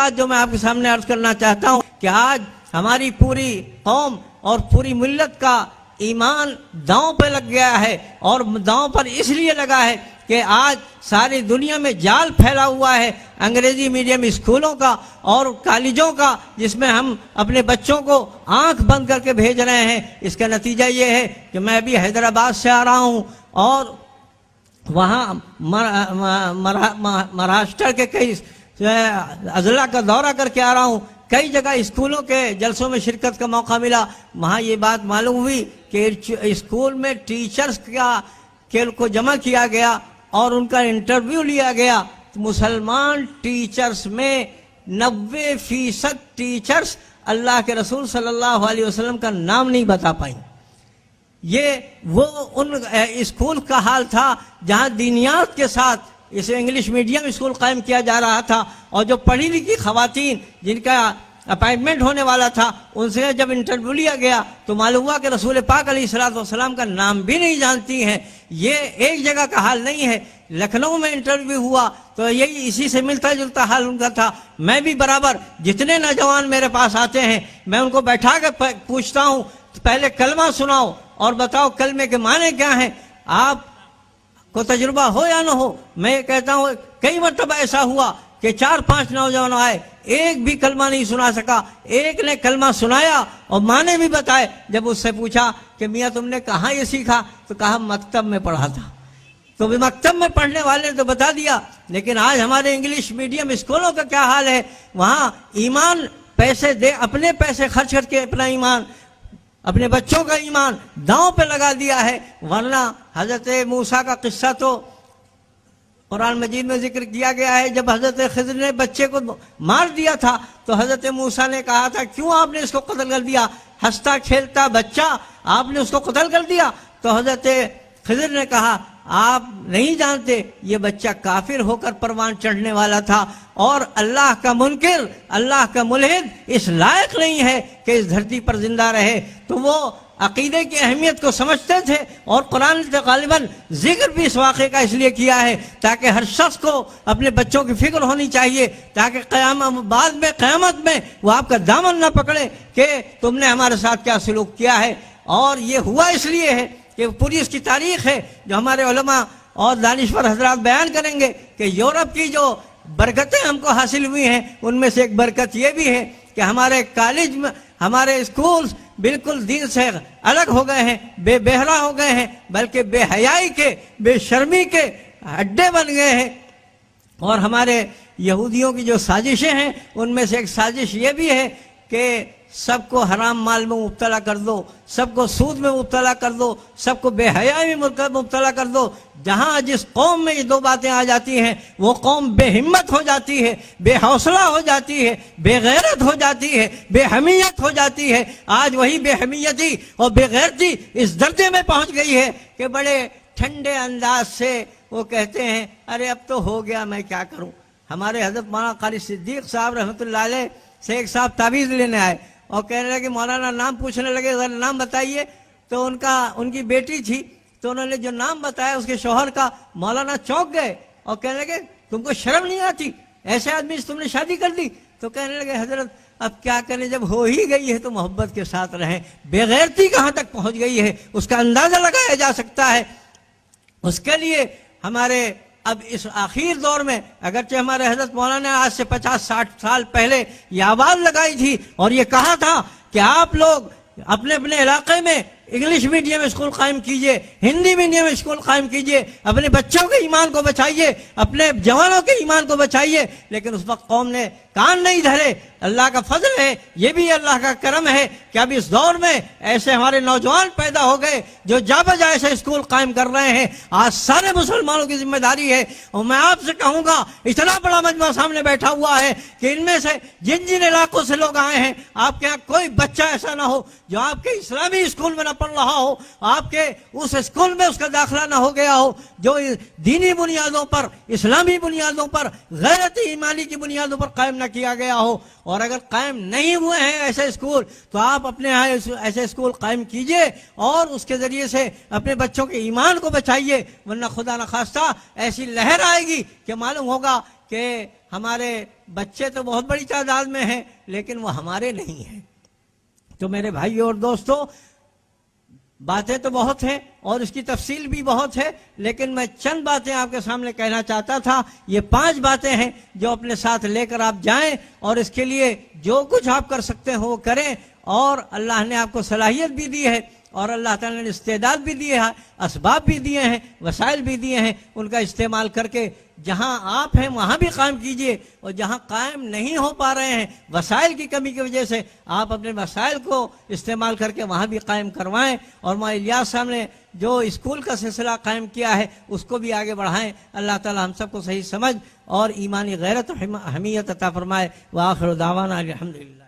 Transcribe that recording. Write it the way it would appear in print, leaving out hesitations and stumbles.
جو میں آپ کے سامنے عرض کرنا چاہتا ہوں کہ آج ہماری پوری قوم اور پوری ملت کا ایمان داؤں پہ لگ گیا ہے، اور داؤں پر اس لیے لگا ہے کہ آج ساری دنیا میں جال پھیلا ہوا ہے انگریزی میڈیم اسکولوں کا اور کالجوں کا، جس میں ہم اپنے بچوں کو آنکھ بند کر کے بھیج رہے ہیں۔ اس کا نتیجہ یہ ہے کہ میں ابھی حیدرآباد سے آ رہا ہوں اور وہاں مہاراشٹر کے کئی اضلاع کا دورہ کر کے آ رہا ہوں۔ کئی جگہ اسکولوں کے جلسوں میں شرکت کا موقع ملا، وہاں یہ بات معلوم ہوئی کہ اسکول میں ٹیچرز کو جمع کیا گیا اور ان کا انٹرویو لیا گیا، تو مسلمان ٹیچرز میں 90% ٹیچرز اللہ کے رسول صلی اللہ علیہ وسلم کا نام نہیں بتا پائیں۔ یہ وہ ان اسکول کا حال تھا جہاں دینیات کے ساتھ اسے انگلش میڈیم اسکول قائم کیا جا رہا تھا، اور جو پڑھی لکھی خواتین جن کا اپائنٹمنٹ ہونے والا تھا ان سے جب انٹرویو لیا گیا تو معلوم ہوا کہ رسول پاک علیہ السلام کا نام بھی نہیں جانتی ہیں۔ یہ ایک جگہ کا حال نہیں ہے۔ لکھنؤ میں انٹرویو ہوا تو یہی اسی سے ملتا جلتا حال ان کا تھا۔ میں بھی برابر جتنے نوجوان میرے پاس آتے ہیں میں ان کو بیٹھا کے پوچھتا ہوں پہلے کلمہ سناؤ اور بتاؤ کلمے کے معنی کیا ہیں، آپ کو تجربہ ہو یا نہ ہو۔ میں یہ کہتا ہوں کئی مرتبہ ایسا ہوا کہ 4-5 نوجوان آئے، ایک بھی کلمہ نہیں سنا سکا، ایک نے کلمہ سنایا اور معنی بھی بتائے۔ جب اس سے پوچھا کہ میاں تم نے کہاں یہ سیکھا، تو کہا مکتب میں پڑھا تھا۔ تو بھی مکتب میں پڑھنے والے نے تو بتا دیا، لیکن آج ہمارے انگلش میڈیم اسکولوں کا کیا حال ہے؟ وہاں ایمان پیسے دے، اپنے پیسے خرچ کر کے اپنا ایمان، اپنے بچوں کا ایمان داؤں پہ لگا دیا ہے۔ ورنہ حضرت موسیٰ کا قصہ تو قرآن مجید میں ذکر کیا گیا ہے، جب حضرت خضر نے بچے کو مار دیا تھا تو حضرت موسیٰ نے کہا تھا کیوں آپ نے اس کو قتل کر دیا؟ ہنستا کھیلتا بچہ آپ نے اس کو قتل کر دیا؟ تو حضرت خضر نے کہا آپ نہیں جانتے یہ بچہ کافر ہو کر پروان چڑھنے والا تھا، اور اللہ کا منکر، اللہ کا ملحد اس لائق نہیں ہے کہ اس دھرتی پر زندہ رہے۔ تو وہ عقیدے کی اہمیت کو سمجھتے تھے، اور قرآن نے غالباً ذکر بھی اس واقعے کا اس لیے کیا ہے تاکہ ہر شخص کو اپنے بچوں کی فکر ہونی چاہیے، تاکہ بعد میں قیامت میں وہ آپ کا دامن نہ پکڑے کہ تم نے ہمارے ساتھ کیا سلوک کیا ہے۔ اور یہ ہوا اس لیے ہے کہ پوری اس کی تاریخ ہے جو ہمارے علماء اور دانشور حضرات بیان کریں گے کہ یورپ کی جو برکتیں ہم کو حاصل ہوئی ہیں ان میں سے ایک برکت یہ بھی ہے کہ ہمارے کالج میں، ہمارے اسکولز بالکل دین سے الگ ہو گئے ہیں، بے بہرا ہو گئے ہیں، بلکہ بے حیائی کے، بے شرمی کے اڈے بن گئے ہیں۔ اور ہمارے یہودیوں کی جو سازشیں ہیں ان میں سے ایک سازش یہ بھی ہے کہ سب کو حرام مال میں مبتلا کر دو، سب کو سود میں مبتلا کر دو، سب کو بے حیائی میں مبتلا کر دو۔ جہاں جس قوم میں یہ دو باتیں آ جاتی ہیں وہ قوم بے ہمت ہو جاتی ہے، بے حوصلہ ہو جاتی ہے، بے غیرت ہو جاتی ہے، بے حمیت ہو جاتی ہے۔ آج وہی بے حمیتی اور بے غیرتی اس درجے میں پہنچ گئی ہے کہ بڑے ٹھنڈے انداز سے وہ کہتے ہیں ارے اب تو ہو گیا، میں کیا کروں۔ ہمارے حضرت مولانا قاری صدیق صاحب رحمۃ اللہ علیہ سے ایک صاحب تعویذ لینے آئے اور کہنے لگے مولانا نام پوچھنے لگے، ذرا نام بتائیے۔ تو ان کی بیٹی تھی تو انہوں نے جو نام بتایا اس کے شوہر کا، مولانا چونک گئے اور کہنے لگے تم کو شرم نہیں آتی، ایسے آدمی سے تم نے شادی کر دی؟ تو کہنے لگے حضرت اب کیا کریں، جب ہو ہی گئی ہے تو محبت کے ساتھ رہیں۔ بے غیرتی کہاں تک پہنچ گئی ہے اس کا اندازہ لگایا جا سکتا ہے۔ اس کے لیے ہمارے اب اس آخر دور میں اگرچہ ہمارے حضرت مولانا نے آج سے 50-60 سال پہلے یہ آواز لگائی تھی اور یہ کہا تھا کہ آپ لوگ اپنے اپنے علاقے میں انگلش میڈیم اسکول قائم کیجئے، ہندی میڈیم اسکول قائم کیجئے، اپنے بچوں کے ایمان کو بچائیے، اپنے جوانوں کے ایمان کو بچائیے۔ لیکن اس وقت قوم نے کان نہیں دھرے۔ اللہ کا فضل ہے، یہ بھی اللہ کا کرم ہے کہ اب اس دور میں ایسے ہمارے نوجوان پیدا ہو گئے جو جا بجا ایسے اسکول قائم کر رہے ہیں۔ آج سارے مسلمانوں کی ذمہ داری ہے، اور میں آپ سے کہوں گا اتنا بڑا مجمع سامنے بیٹھا ہوا ہے کہ ان میں سے جن جن علاقوں سے لوگ آئے ہیں آپ کے یہاں کوئی بچہ ایسا نہ ہو جو آپ کے اسلامی اسکول میں نہ پڑھ رہا ہو، آپ کے اس اسکول میں اس کا داخلہ نہ ہو گیا ہو جو دینی بنیادوں پر، اسلامی بنیادوں پر، غیرت ایمانی کی بنیادوں پر قائم نہ کیا گیا ہو۔ اور اگر قائم نہیں ہوئے ہیں ایسے اسکول تو آپ اپنے یہاں ایسے اسکول قائم کیجئے اور اس کے ذریعے سے اپنے بچوں کے ایمان کو بچائیے، ورنہ خدا نخواستہ ایسی لہر آئے گی کہ معلوم ہوگا کہ کہ ہمارے بچے تو بہت بڑی تعداد میں ہیں لیکن وہ ہمارے نہیں ہیں۔ تو میرے بھائیوں اور دوستوں، باتیں تو بہت ہیں اور اس کی تفصیل بھی بہت ہے، لیکن میں چند باتیں آپ کے سامنے کہنا چاہتا تھا۔ یہ 5 باتیں ہیں جو اپنے ساتھ لے کر آپ جائیں، اور اس کے لیے جو کچھ آپ کر سکتے ہو وہ کریں، اور اللہ نے آپ کو صلاحیت بھی دی ہے، اور اللہ تعالیٰ نے استعداد بھی دیے ہے، اسباب بھی دیے ہیں، وسائل بھی دیے ہیں، ان کا استعمال کر کے جہاں آپ ہیں وہاں بھی قائم کیجئے، اور جہاں قائم نہیں ہو پا رہے ہیں وسائل کی کمی کی وجہ سے، آپ اپنے وسائل کو استعمال کر کے وہاں بھی قائم کروائیں، اور مولانا الیاس صاحب نے جو اسکول کا سلسلہ قائم کیا ہے اس کو بھی آگے بڑھائیں۔ اللہ تعالیٰ ہم سب کو صحیح سمجھ اور ایمانی غیرت و حمیت عطا فرمائے۔ وآخر دعوانا الحمدللہ۔